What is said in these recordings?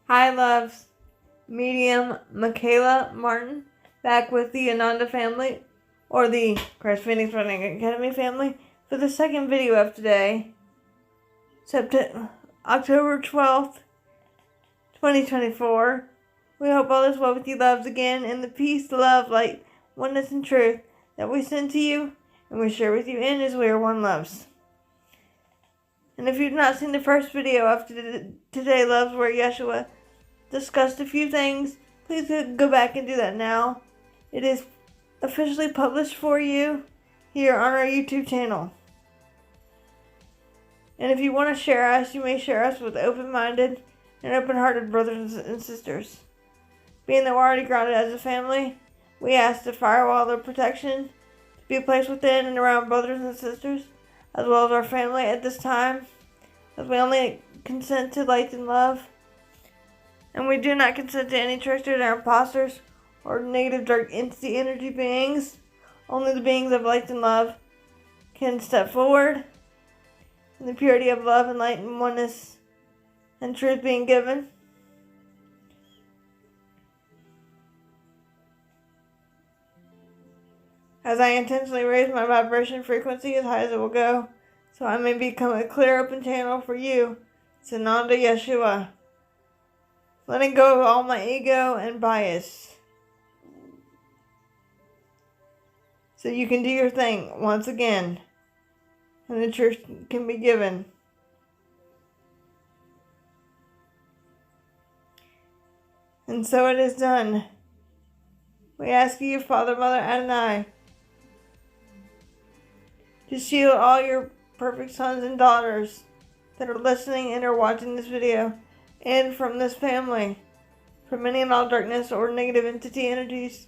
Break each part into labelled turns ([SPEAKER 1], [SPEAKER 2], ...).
[SPEAKER 1] Hi, loves. Medium Michaela Martin, back with the Ananda family, or the Christ Phoenix Running Academy family, for the second video of today, October 12th, 2024. We hope all is well with you, loves, again, and the peace, love, light, oneness, and truth that we send to you and we share with you in as we are one, loves. And if you've not seen the first video of today, loves, where Yeshua discussed a few things, please go back and do that now. It is officially published for you here on our YouTube channel. And if you want to share us, you may share us with open-minded and open-hearted brothers and sisters. Being that we're already grounded as a family, we ask the firewall of protection to be placed within and around brothers and sisters, as well as our family at this time, as we only consent to light and love. And we do not consent to any tricksters or imposters or negative dark entity energy beings. Only the beings of light and love can step forward in the purity of love and light and oneness and truth being given. As I intentionally raise my vibration frequency as high as it will go, so I may become a clear open channel for you, Sananda Yeshua. Letting go of all my ego and bias, so you can do your thing once again, and the truth can be given. And so it is done. We ask you, Father, Mother, Adonai, to shield all your perfect sons and daughters that are listening and are watching this video, and from this family, from any and all darkness or negative entity energies,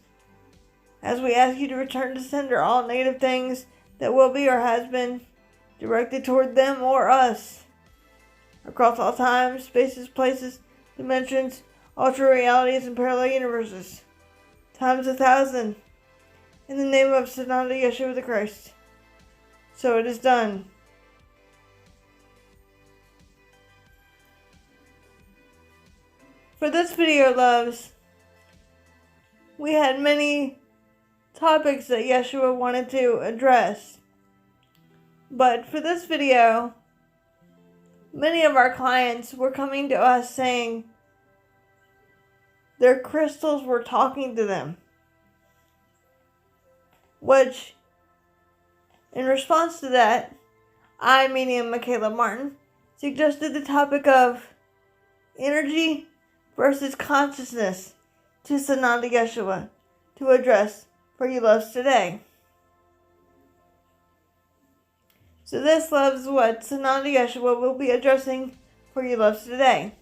[SPEAKER 1] as we ask you to return to sender all negative things that will be or has been directed toward them or us, across all times, spaces, places, dimensions, ultra realities, and parallel universes, times 1,000, in the name of Sananda Yeshua the Christ. So it is done. For this video, loves, we had many topics that Yeshua wanted to address. But for this video, many of our clients were coming to us saying their crystals were talking to them. Which, in response to that, I, medium Michaela Martin, suggested the topic of energy versus consciousness to Sananda Yeshua to address for you, loves, today. So this, loves, is what Sananda Yeshua will be addressing for you, loves, today.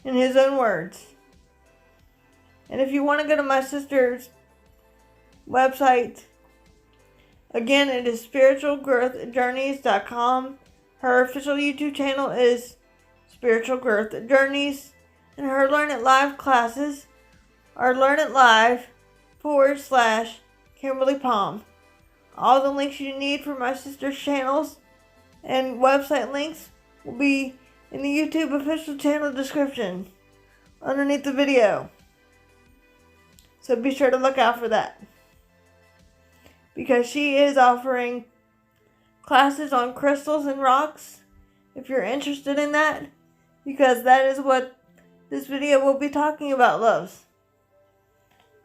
[SPEAKER 1] In his own words. And if you want to go to my sister's website, again, it is spiritualgrowthjourneys.com. Her official YouTube channel is Spiritual Growth Journeys, and her Learn It Live classes are Learn It Live /Kimberly Palm. All the links you need for my sister's channels and website links will be in the YouTube official channel description underneath the video. So be sure to look out for that, because she is offering classes on crystals and rocks, if you're interested in that, because that is what this video will be talking about, loves.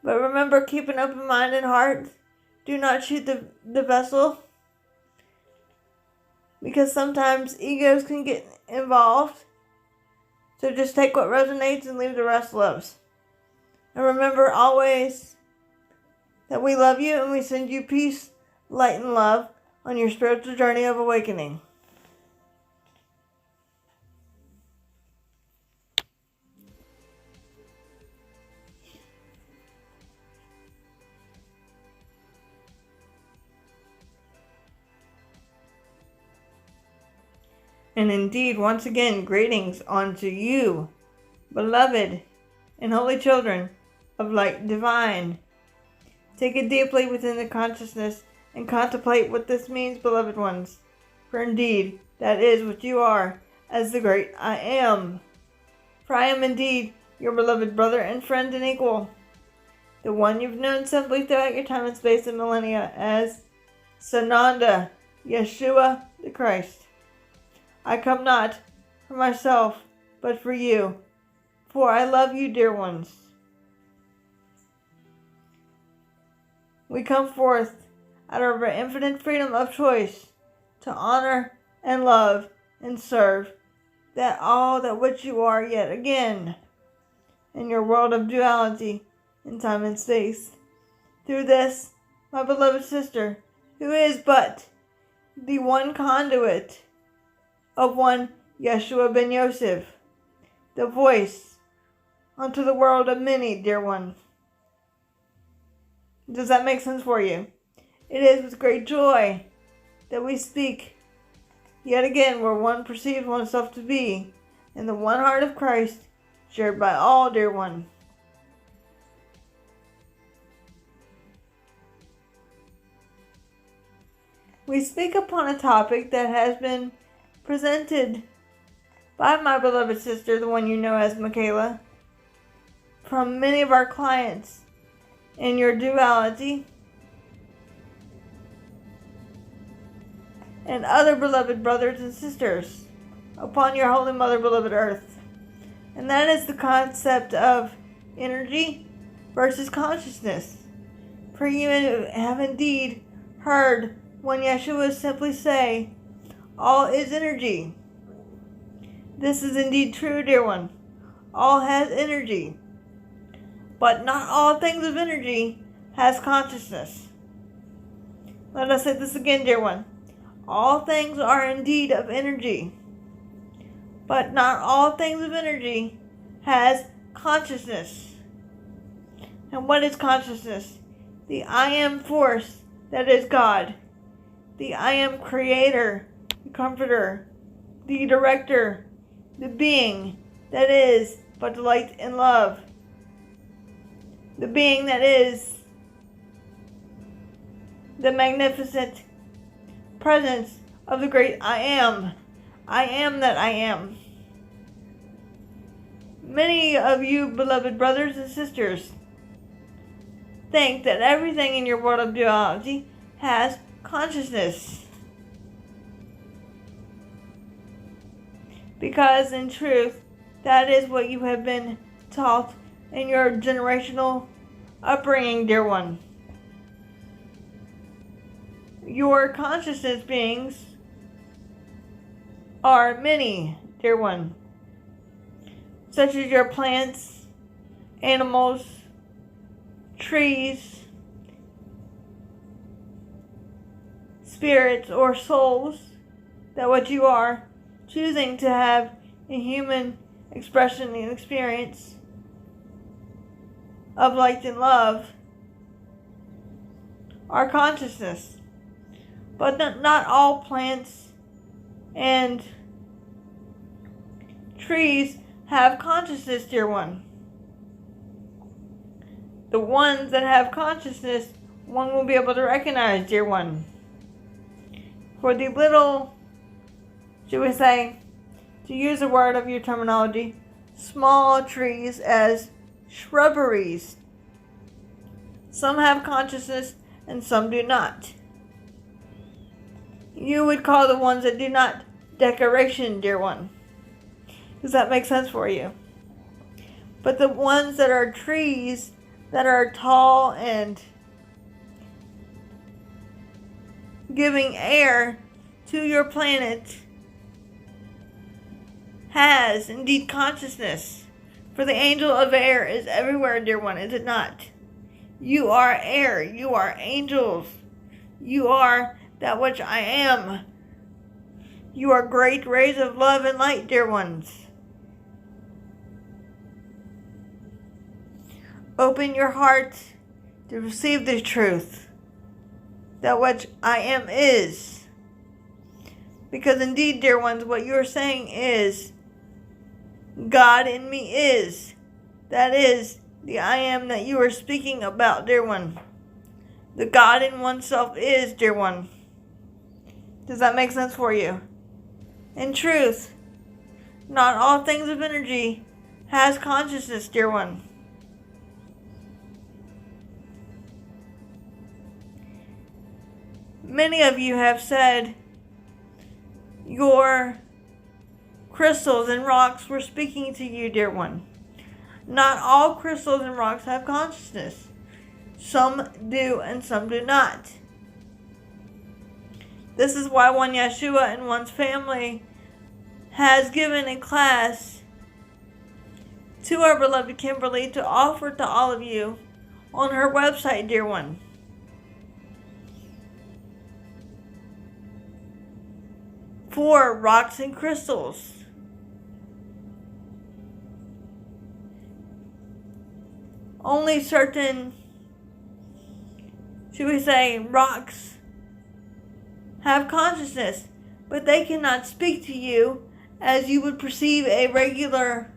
[SPEAKER 1] But remember, keep an open mind and heart. Do not shoot the vessel, because sometimes egos can get involved. So just take what resonates and leave the rest, loves. And remember always that we love you and we send you peace, light, and love on your spiritual journey of awakening. And indeed, once again, greetings unto you, beloved and holy children of light divine. Take it deeply within the consciousness and contemplate what this means, beloved ones. For indeed, that is what you are, as the great I am. For I am indeed your beloved brother and friend and equal, the one you've known simply throughout your time and space and millennia as Sananda, Yeshua the Christ. I come not for myself, but for you, for I love you, dear ones. We come forth out of our infinite freedom of choice to honor and love and serve that all that which you are yet again in your world of duality in time and space. Through this, my beloved sister, who is but the one conduit of one Yeshua ben Yosef, the voice unto the world of many, dear one. Does that make sense for you? It is with great joy that we speak yet again where one perceives oneself to be in the one heart of Christ, shared by all, dear one. We speak upon a topic that has been presented by my beloved sister, the one you know as Michaela, from many of our clients in your duality and other beloved brothers and sisters upon your Holy Mother, beloved Earth. And that is the concept of energy versus consciousness. For you have indeed heard when Yeshua simply say, all is energy. This is indeed true, dear one. All has energy. But not all things of energy has consciousness. Let us say this again, dear one. All things are indeed of energy. But not all things of energy has consciousness. And what is consciousness? The I am force that is God. The I am creator, the comforter, the director, the being that is but light and love. The being that is the magnificent presence of the great I am. I am that I am. Many of you, beloved brothers and sisters, think that everything in your world of duality has consciousness. Because in truth, that is what you have been taught in your generational upbringing, dear one. Your consciousness beings are many, dear one, such as your plants, animals, trees, spirits, or souls, that what you are choosing to have a human expression and experience of light and love are consciousness. But not all plants and trees have consciousness, dear one. The ones that have consciousness, one will be able to recognize, dear one. For the little, should we say, to use a word of your terminology, small trees as shrubberies. Some have consciousness and some do not. You would call the ones that do not decoration, dear one. Does that make sense for you? But the ones that are trees that are tall and giving air to your planet has indeed consciousness. For the angel of air is everywhere, dear one, is it not? You are air. You are angels. You are that which I am. You are great rays of love and light, dear ones. Open your heart to receive the truth. That which I am is. Because indeed, dear ones, what you are saying is, God in me is. That is the I am that you are speaking about, dear one. The God in oneself is, dear one. Does that make sense for you? In truth, Not all things of energy has consciousness, dear one. Many of you have said your crystals and rocks were speaking to you, dear one. Not all crystals and rocks have consciousness. Some do and some do not. This is why one Yeshua and one's family has given a class to our beloved Kimberly to offer to all of you on her website, dear one. For rocks and crystals. Only certain, should we say, rocks have consciousness, but they cannot speak to you as you would perceive a regular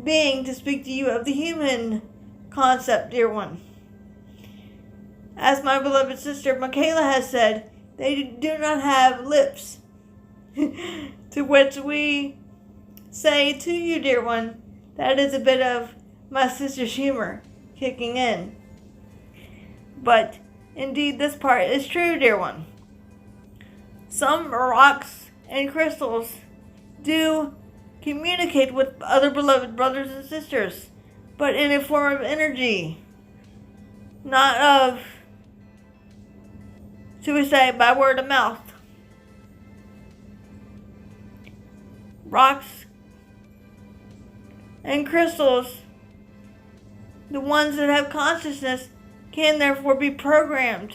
[SPEAKER 1] being to speak to you of the human concept, dear one. As my beloved sister Michaela has said, they do not have lips, to which we say to you, dear one, that is a bit of my sister's humor kicking in. But indeed, this part is true, dear one. Some rocks and crystals do communicate with other beloved brothers and sisters, but in a form of energy, not of, should we say, by word of mouth. Rocks and crystals, the ones that have consciousness, can therefore be programmed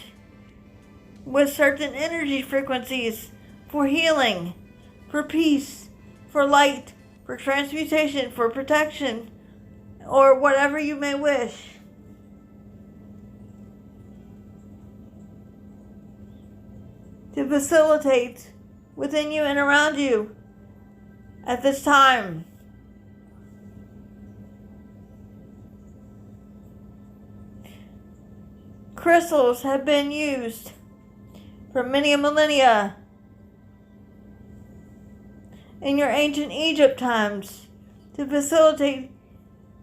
[SPEAKER 1] with certain energy frequencies for healing, for peace, for light, for transmutation, for protection, or whatever you may wish. To facilitate within you and around you at this time. Crystals have been used for many millennia in your ancient Egypt times to facilitate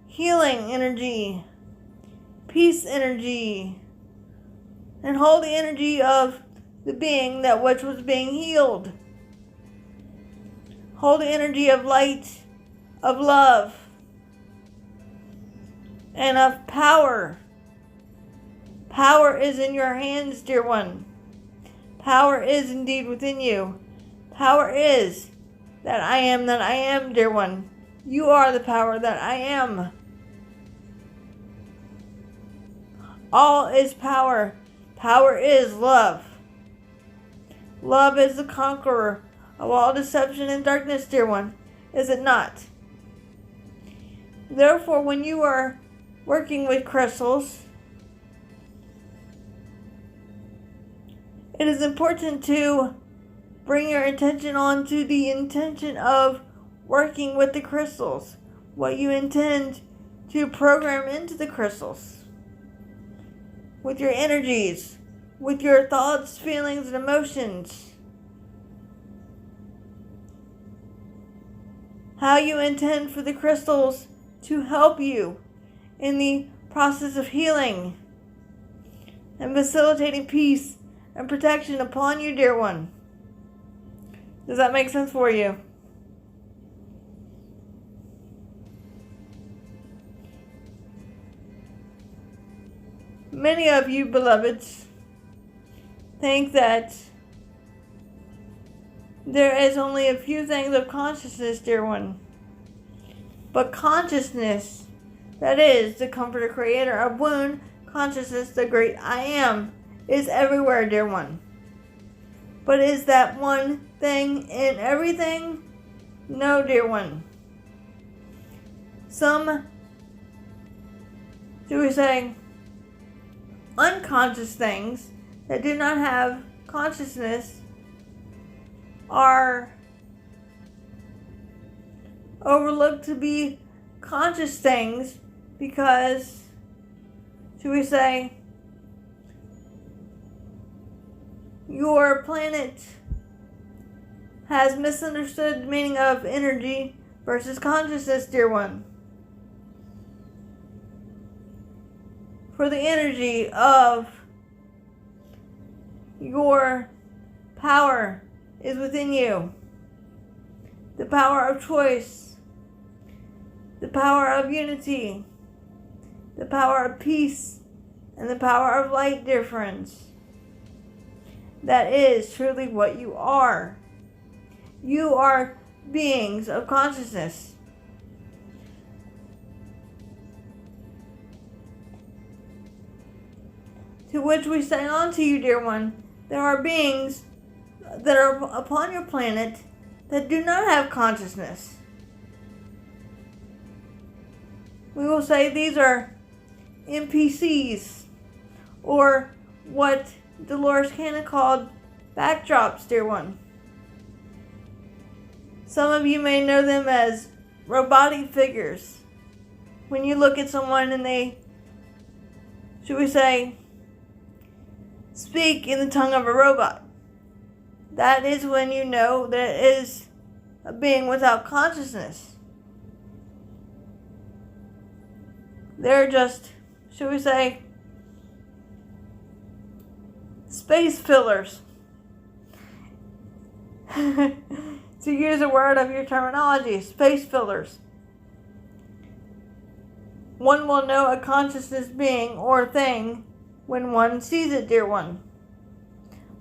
[SPEAKER 1] healing energy, peace energy, and holy energy of the being that which was being healed. Holy energy of light, of love, and of power. Power is in your hands, dear one. Power is indeed within you. Power is that I am, dear one. You are the power that I am. All is power. Power is love. Love is the conqueror of all deception and darkness, dear one. Is it not? Therefore, when you are working with crystals, it is important to bring your attention on to the intention of working with the crystals, what you intend to program into the crystals, with your energies, with your thoughts, feelings, and emotions. How you intend for the crystals to help you in the process of healing and facilitating peace and protection upon you, dear one. Does that make sense for you? Many of you, beloveds, think that there is only a few things of consciousness, dear one. But consciousness, that is the comforter creator of wound, consciousness, the great I am, is everywhere, dear one. But is that one thing in everything? No, dear one. Some, do we say, unconscious things that do not have consciousness are overlooked to be conscious things because, should we say, your planet has misunderstood the meaning of energy versus consciousness, dear one. For the energy of your power is within you. The power of choice, the power of unity, the power of peace, and the power of light, dear friends. That is truly what you are. You are beings of consciousness. To which we say unto you, dear one, there are beings that are upon your planet that do not have consciousness. We will say these are NPCs, or what Dolores Cannon called backdrops, dear one. Some of you may know them as robotic figures. When you look at someone and they, should we say, speak in the tongue of a robot, that is when you know that it is a being without consciousness. They're just, should we say, space fillers. To use a word of your terminology, space fillers. One will know a consciousness being or thing when one sees it, dear one.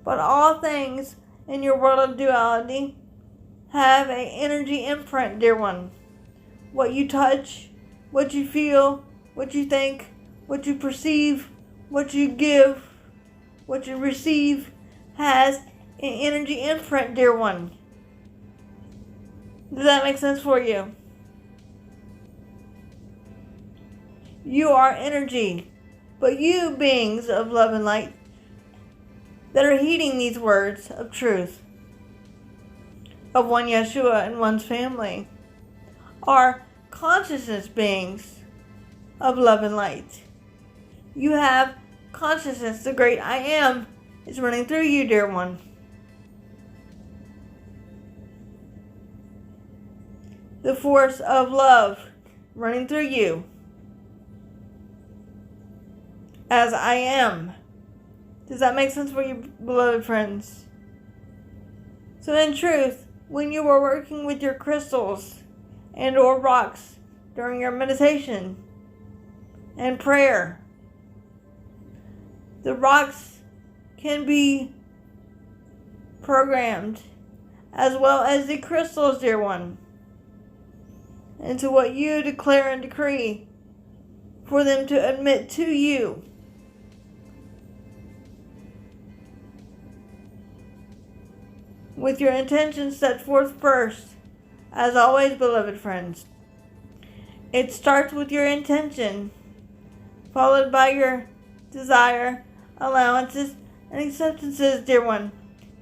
[SPEAKER 1] But all things in your world of duality have an energy imprint, dear one. What you touch, what you feel, what you think, what you perceive, what you give, what you receive has an energy imprint, dear one. Does that make sense for you? You are energy, but you beings of love and light that are heeding these words of truth of one Yeshua and one's family are consciousness beings of love and light. You have consciousness. The great I am is running through you, dear one. The force of love running through you as I am. Does that make sense for you, beloved friends? So in truth, when you are working with your crystals and or rocks during your meditation and prayer, the rocks can be programmed as well as the crystals, dear one, into what you declare and decree for them to admit to you. With your intentions set forth first, as always, beloved friends. It starts with your intention, followed by your desire, allowances, and acceptances, dear one.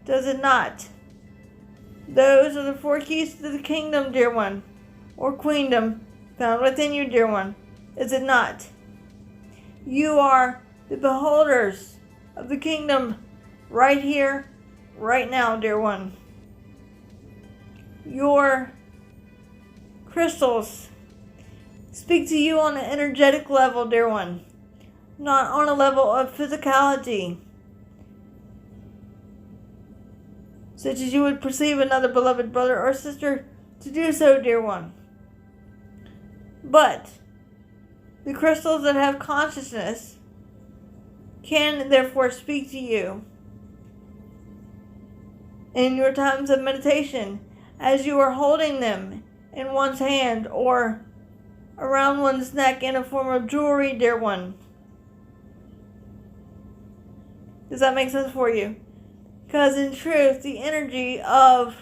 [SPEAKER 1] Does it not? Those are the 4 keys to the kingdom, dear one, or queendom, found within you, dear one. Is it not? You are the beholders of the kingdom right here, right now, dear one. Your crystals speak to you on an energetic level, dear one, not on a level of physicality, such as you would perceive another beloved brother or sister to do so, dear one. But the crystals that have consciousness can therefore speak to you in your times of meditation as you are holding them in one's hand or around one's neck in a form of jewelry, dear one. Does that make sense for you? Because in truth, the energy of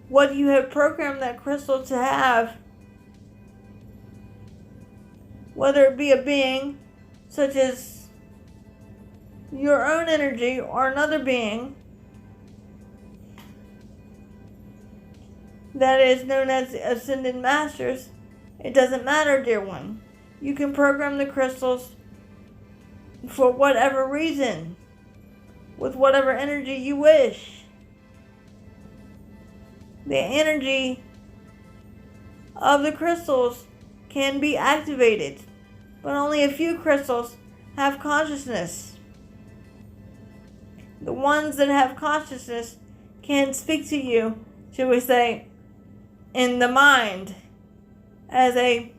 [SPEAKER 1] what you have programmed that crystal to have, whether it be a being such as your own energy or another being that is known as Ascended Masters, it doesn't matter, dear one. You can program the crystals for whatever reason, with whatever energy you wish. the energy of the crystals can be activated, but only a few crystals have consciousness. The ones that have consciousness can speak to you, shall we say, in the mind as a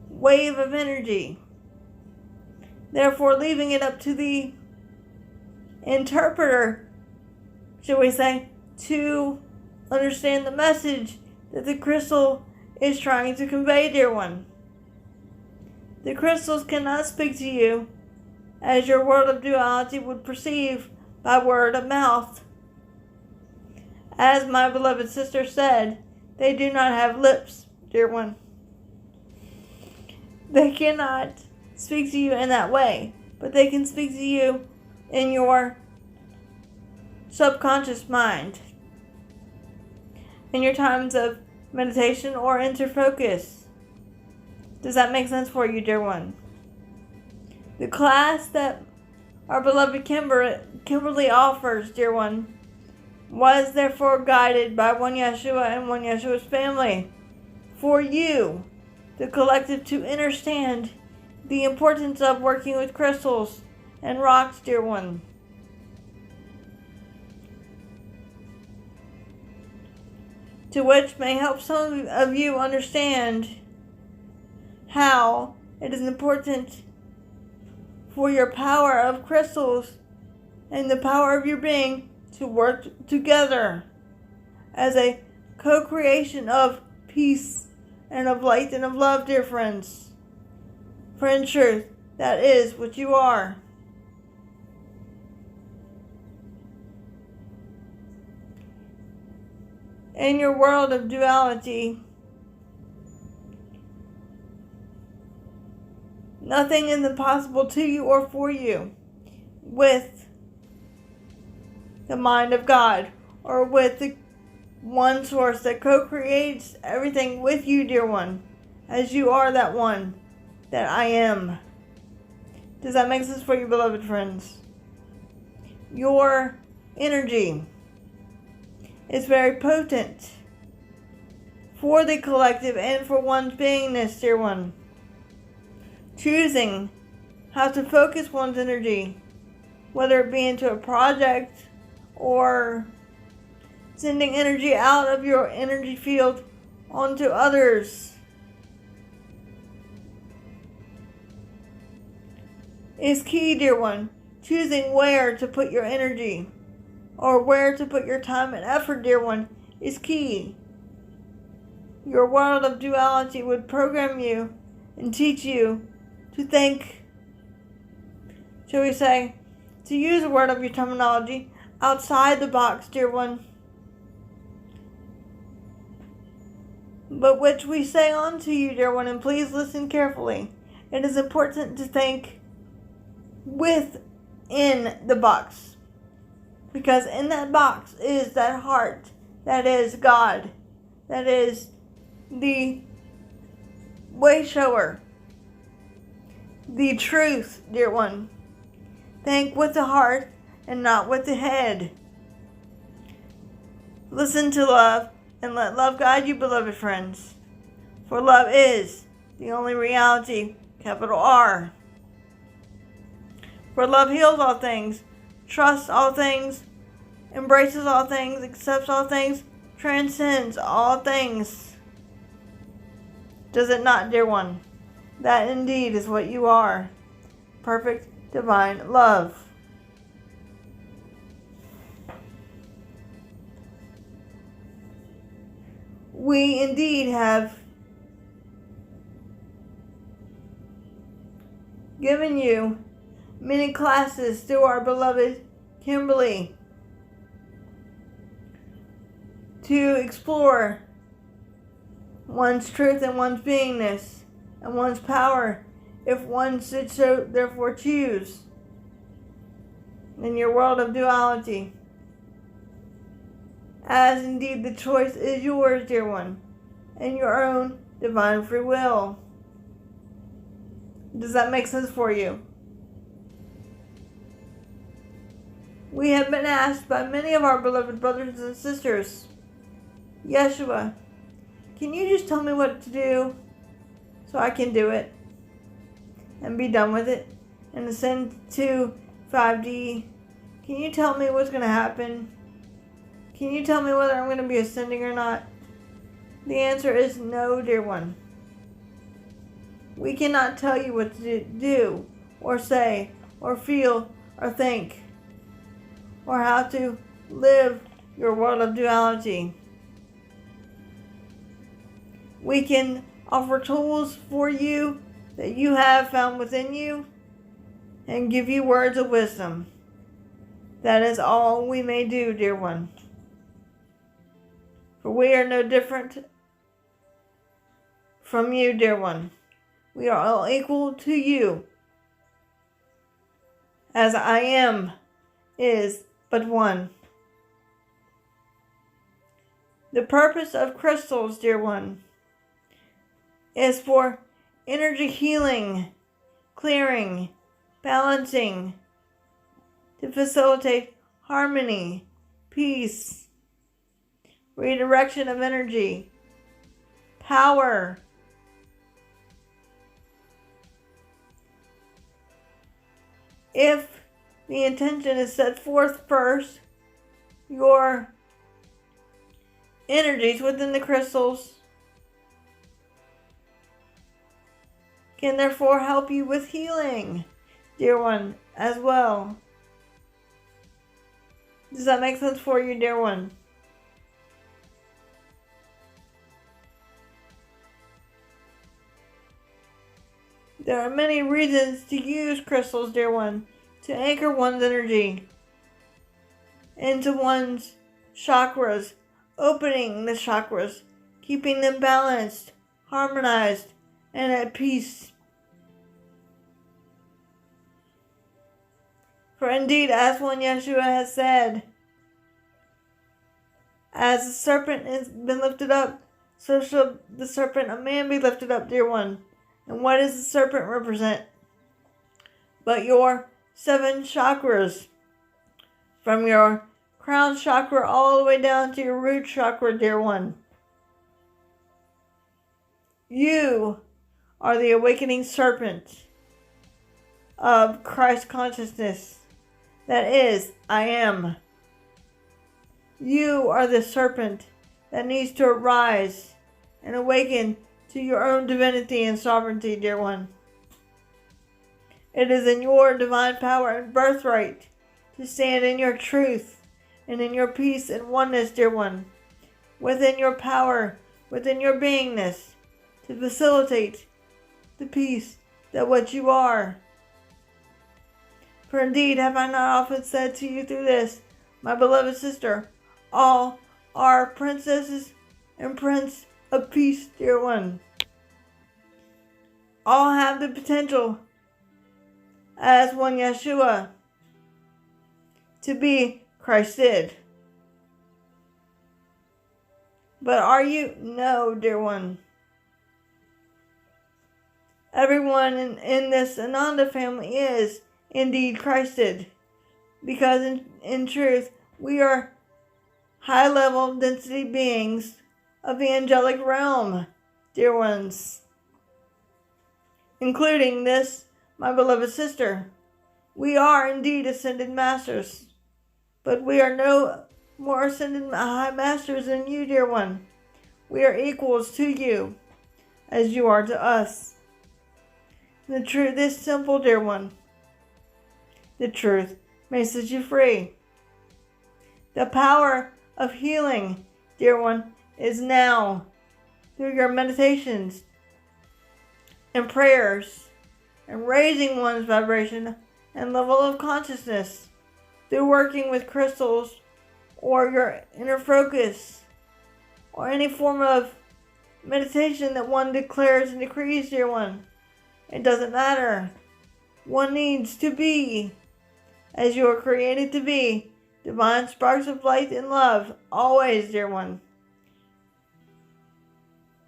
[SPEAKER 1] wave of energy. Therefore, leaving it up to the interpreter, shall we say, to understand the message that the crystal is trying to convey, dear one. The crystals cannot speak to you as your world of duality would perceive by word of mouth. As my beloved sister said, they do not have lips, dear one. They cannot speak to you in that way, but they can speak to you in your subconscious mind, in your times of meditation or interfocus. Does that make sense for you, dear one? The class that our beloved Kimberly offers, dear one, was therefore guided by one Yeshua and one Yeshua's family. For you, the collective, to understand the importance of working with crystals and rocks, dear one. To which may help some of you understand how it is important for your power of crystals and the power of your being to work together as a co-creation of peace and of light and of love, dear friends. For in truth, that is what you are. In your world of duality, nothing is impossible to you or for you with the mind of God, or with the one source that co-creates everything with you, dear one, as you are that one that I am. Does that make sense for you, beloved friends? Your energy is very potent for the collective and for one's beingness, dear one. Choosing how to focus one's energy, whether it be into a project or sending energy out of your energy field onto others, is key, dear one. Choosing where to put your energy or where to put your time and effort, dear one, is key. Your world of duality would program you and teach you to think, shall we say, to use a word of your terminology, outside the box, dear one. But which we say unto you, dear one, and please listen carefully. It is important to think within the box, because in that box is that heart, that is God, that is the way shower, the truth, dear one. Think with the heart and not with the head. Listen to love and let love guide you, beloved friends. For love is the only reality, capital R. For love heals all things, trusts all things, embraces all things, accepts all things, transcends all things. Does it not, dear one? That indeed is what you are. Perfect divine love. We indeed have given you many classes through our beloved Kimberly to explore one's truth and one's beingness and one's power, if one should so therefore choose, in your world of duality, as indeed the choice is yours, dear one, in your own divine free will. Does that make sense for you? We have been asked by many of our beloved brothers and sisters Yeshua, can you just tell me what to do so I can do it and be done with it and ascend to 5D? Can you tell me what's going to happen? Can you tell me whether I'm going to be ascending or not? The answer is no, dear one. We cannot tell you what to do or say or feel or think or how to live your world of duality. We can offer tools for you that you have found within you and give you words of wisdom. That is all we may do, dear one. For we are no different from you, dear one. We are all equal to you, as I am is but one. The purpose of crystals, dear one, is for energy healing, clearing, balancing, to facilitate harmony, peace, redirection of energy, power, if the intention is set forth first, your energies within the crystals can therefore help you with healing, dear one, as well. Does that make sense for you, dear one? There are many reasons to use crystals, dear one, to anchor one's energy into one's chakras, opening the chakras, keeping them balanced, harmonized, and at peace. For indeed, as one Yeshua has said, as the serpent has been lifted up, so shall the serpent of man be lifted up, dear one. And what does the serpent represent? But your 7 chakras, from your crown chakra all the way down to your root chakra, dear one. You are the awakening serpent of Christ consciousness. That is, I am. You are the serpent that needs to arise and awaken to your own divinity and sovereignty, dear one. It is in your divine power and birthright to stand in your truth and in your peace and oneness, dear one, within your power, within your beingness, to facilitate the peace that what you are. For indeed, have I not often said to you through this, my beloved sister, all are princesses and prince of peace, dear one. All have the potential, as one Yeshua, to be Christ did. But are you? No, dear one. Everyone in this Ananda family is indeed Christed, because in truth, we are high-level density beings of the angelic realm, dear ones. Including this, my beloved sister. We are indeed ascended masters, but we are no more ascended high masters than you, dear one. We are equals to you, as you are to us. The truth is simple, dear one. The truth may set you free. The power of healing, dear one, is now through your meditations and prayers and raising one's vibration and level of consciousness through working with crystals or your inner focus or any form of meditation that one declares and decrees, dear one. It doesn't matter. One needs to be as you are created to be, divine sparks of light and love, always, dear one.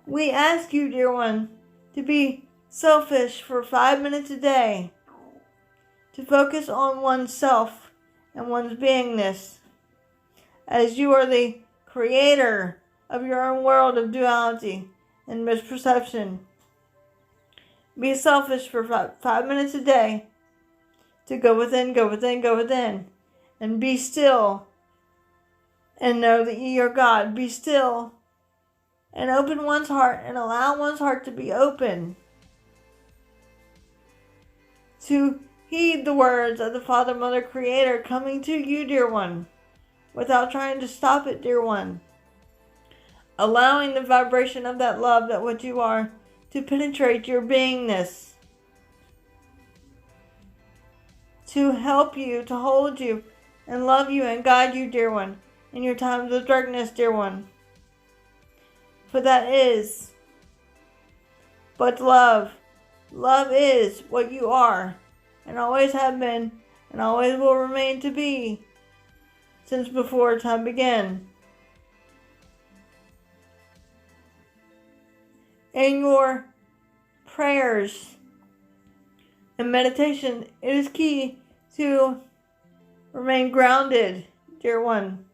[SPEAKER 1] We ask you, dear one, to be selfish for 5 minutes a day, to focus on oneself and one's beingness, as you are the creator of your own world of duality and misperception. Be selfish for 5 minutes a day to go within, go within, go within, and be still and know that ye are God. Be still and open one's heart and allow one's heart to be open to heed the words of the Father, Mother, Creator coming to you, dear one, without trying to stop it, dear one. Allowing the vibration of that love, that what you are, to penetrate your beingness, to help you, to hold you, and love you and guide you, dear one, in your times of darkness, dear one. For that is but love. Love is what you are, and always have been, and always will remain to be, since before time began. In your prayers and meditation, it is key to remain grounded, dear one.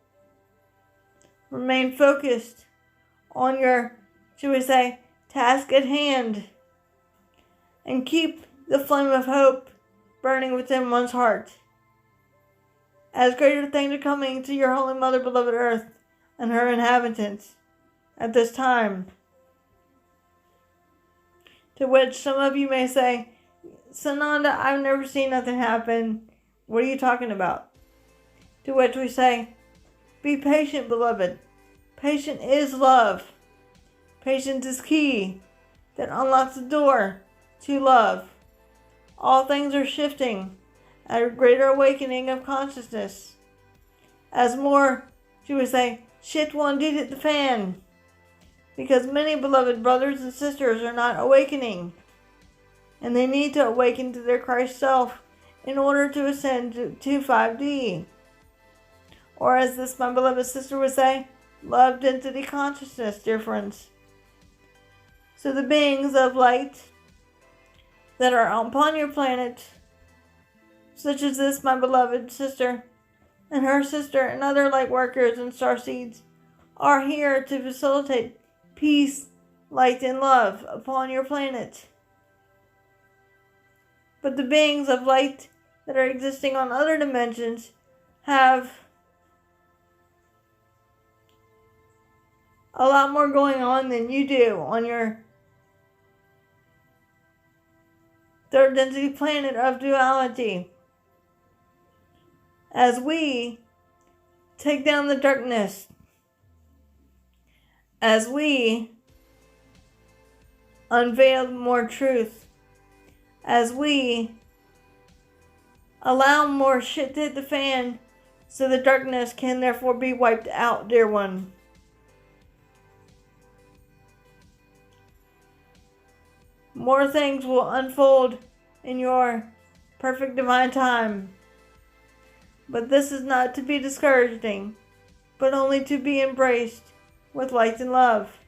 [SPEAKER 1] Remain focused on your, should we say, task at hand. And keep the flame of hope burning within one's heart, as greater things are coming to your Holy Mother, beloved Earth, and her inhabitants at this time. To which some of you may say, Sananda, I've never seen nothing happen. What are you talking about? To which we say, be patient, beloved. Patience is love. Patience is key that unlocks the door to love. All things are shifting at a greater awakening of consciousness. As more, should we say, shit one did hit the fan. Because many beloved brothers and sisters are not awakening. And they need to awaken to their Christ self in order to ascend to 5D. Or as this my beloved sister would say, love density consciousness, dear friends. So the beings of light that are upon your planet, such as this my beloved sister and her sister and other light workers and starseeds, are here to facilitate peace, light, and love upon your planet. But the beings of light that are existing on other dimensions have a lot more going on than you do on your third density planet of duality. As we take down the darkness, as we unveil more truth, as we allow more shit to hit the fan, so the darkness can therefore be wiped out, dear one. More things will unfold in your perfect divine time. But this is not to be discouraging, but only to be embraced with light and love.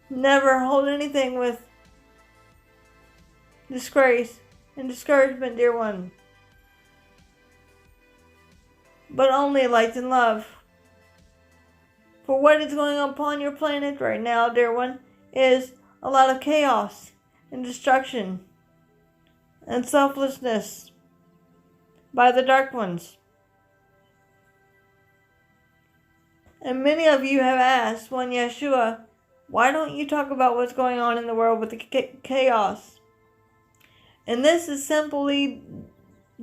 [SPEAKER 1] Never hold anything with disgrace and discouragement, dear one, but only light and love. For what is going on upon your planet right now, dear one, is a lot of chaos and destruction and selflessness by the dark ones. And many of you have asked one Yeshua, why don't you talk about what's going on in the world with the chaos? And this is simply,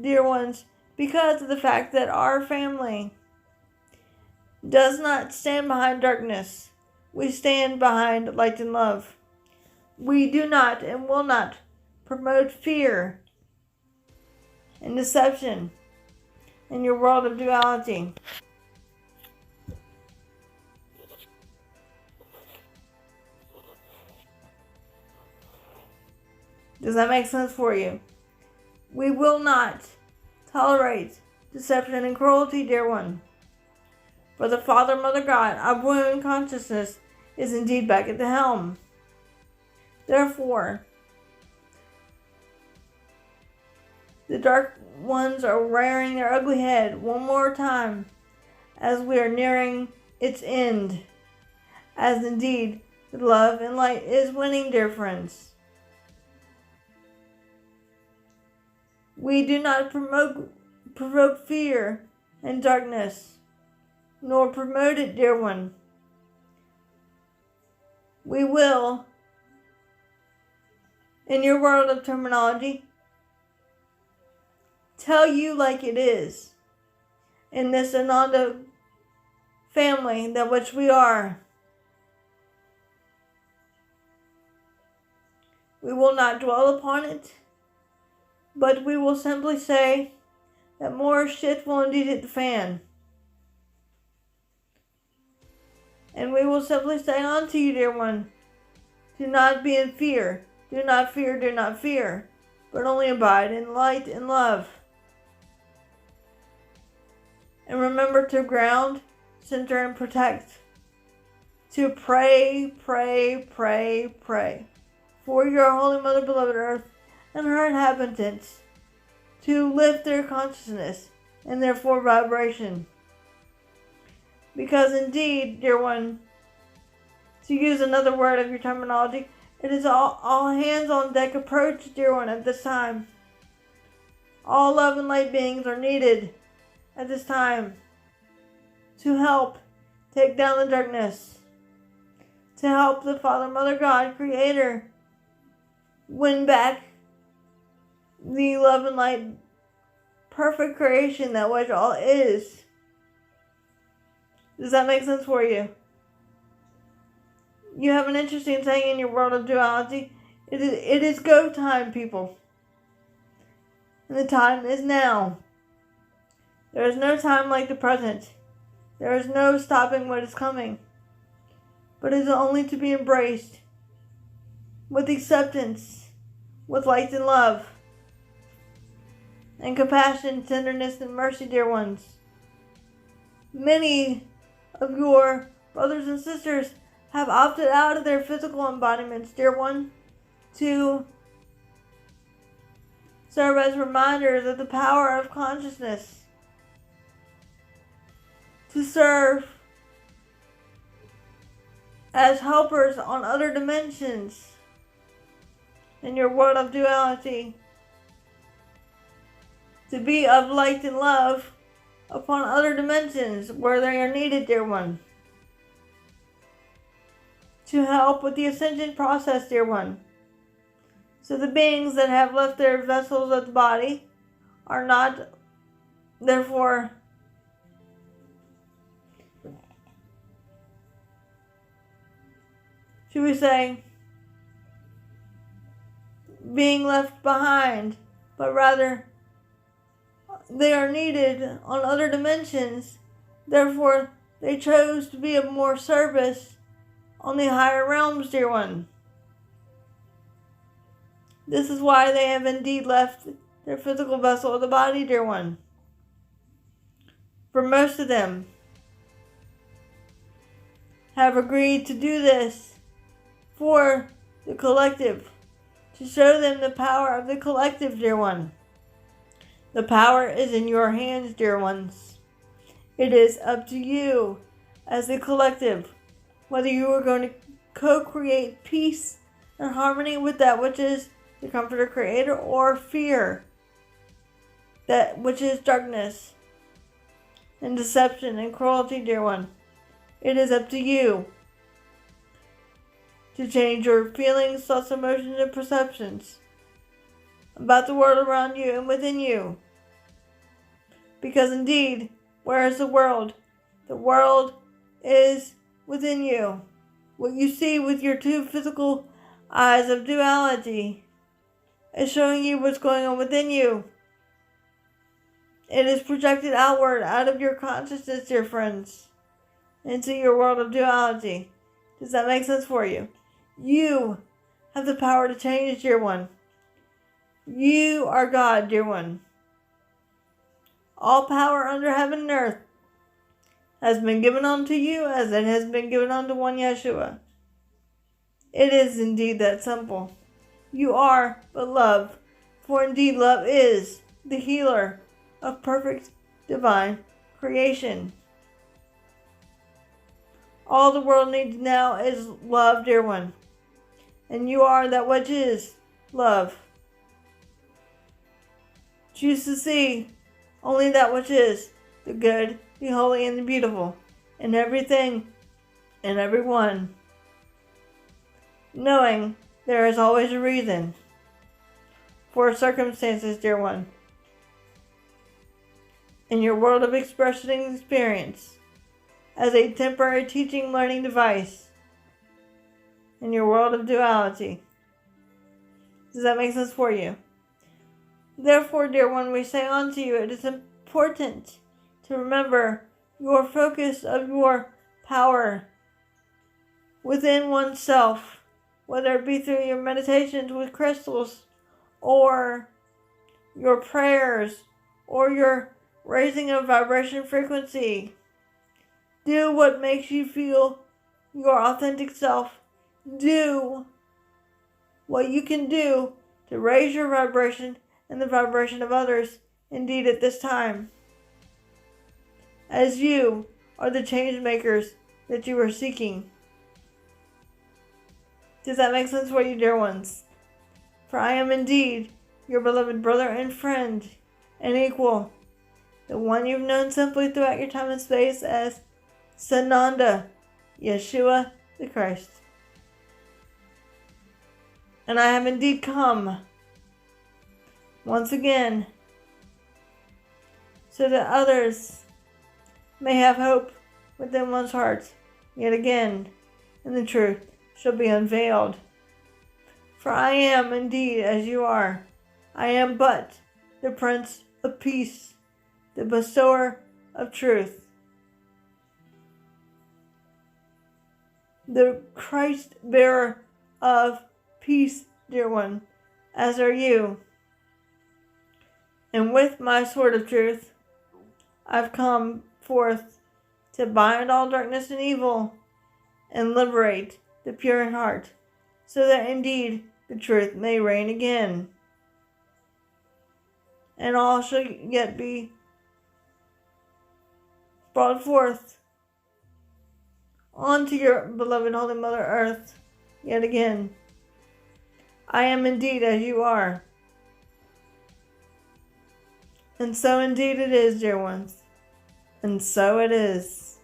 [SPEAKER 1] dear ones, because of the fact that our family does not stand behind darkness. We stand behind light and love. We do not and will not promote fear and deception in your world of duality. Does that make sense for you? We will not tolerate deception and cruelty, dear one. For the Father, Mother, God, our wound consciousness is indeed back at the helm. Therefore, the dark ones are rearing their ugly head one more time as we are nearing its end. as indeed the love and light is winning, dear friends. We do not provoke fear and darkness, nor promote it, dear one. We will, in your world of terminology, tell you like it is, in this Ananda family that which we are. We will not dwell upon it, but we will simply say that more shit will indeed hit the fan. And we will simply say unto you, dear one, do not be in fear. Do not fear, do not fear, but only abide in light and love. And remember to ground, center, and protect. To pray, pray, pray, pray for your Holy Mother, beloved Earth, and her inhabitants, to lift their consciousness and therefore vibration. Because indeed, dear one, to use another word of your terminology, it is all hands on deck approach, dear one, at this time. All love and light beings are needed at this time to help take down the darkness, to help the Father, Mother, God, Creator, win back the love and light perfect creation that which all is. Does that make sense for you? You have an interesting saying in your world of duality. It is go time, people. And the time is now. There is no time like the present. There is no stopping what is coming. But it is only to be embraced with acceptance, with light and love, and compassion, tenderness, and mercy, dear ones. Many of your brothers and sisters have opted out of their physical embodiments, dear one, to serve as reminders of the power of consciousness, to serve as helpers on other dimensions in your world of duality, to be of light and love upon other dimensions where they are needed, dear one. To help with the ascension process, dear one. So the beings that have left their vessels of the body are not, therefore, should we say, being left behind, but rather they are needed on other dimensions. Therefore, they chose to be of more service on the higher realms, dear one. This is why they have indeed left their physical vessel of the body, dear one. For most of them have agreed to do this for the collective, to show them the power of the collective, dear one. The power is in your hands, dear ones. It is up to you as the collective whether you are going to co-create peace and harmony with that which is the Comforter Creator, or fear that which is darkness and deception and cruelty, dear one. It is up to you to change your feelings, thoughts, emotions, and perceptions about the world around you and within you. Because indeed, where is the world? The world is within you. What you see with your two physical eyes of duality is showing you what's going on within you. It is projected outward, out of your consciousness, dear friends, into your world of duality. Does that make sense for you? You have the power to change, dear one. You are God, dear one. All power under heaven and earth has been given unto you as it has been given unto one Yeshua. It is indeed that simple. You are but love, for indeed love is the healer of perfect divine creation. All the world needs now is love, dear one. And you are that which is love. Choose to see only that which is the good, the holy, and the beautiful in everything and everyone, knowing there is always a reason for circumstances, dear one. In your world of expression and experience, as a temporary teaching learning device, in your world of duality. Does that make sense for you? Therefore, dear one, we say unto you, it is important to remember your focus of your power within oneself, whether it be through your meditations with crystals, or your prayers, or your raising of vibration frequency. Do what makes you feel your authentic self. Do what you can do to raise your vibration and the vibration of others, indeed at this time, as you are the change makers that you are seeking. Does that make sense for you, dear ones? For I am indeed your beloved brother and friend and equal, the one you've known simply throughout your time and space as Sananda, Yeshua the Christ. And I have indeed come once again so that others may have hope within one's heart, yet again, and the truth shall be unveiled. For I am indeed as you are. I am but the Prince of Peace, the bestower of truth, the Christ bearer of peace, dear one, as are you. And with my sword of truth, I've come forth to bind all darkness and evil and liberate the pure in heart, so that indeed the truth may reign again. And all shall yet be brought forth onto your beloved Holy Mother Earth yet again. I am indeed as you are. And so indeed it is, dear ones. And so it is.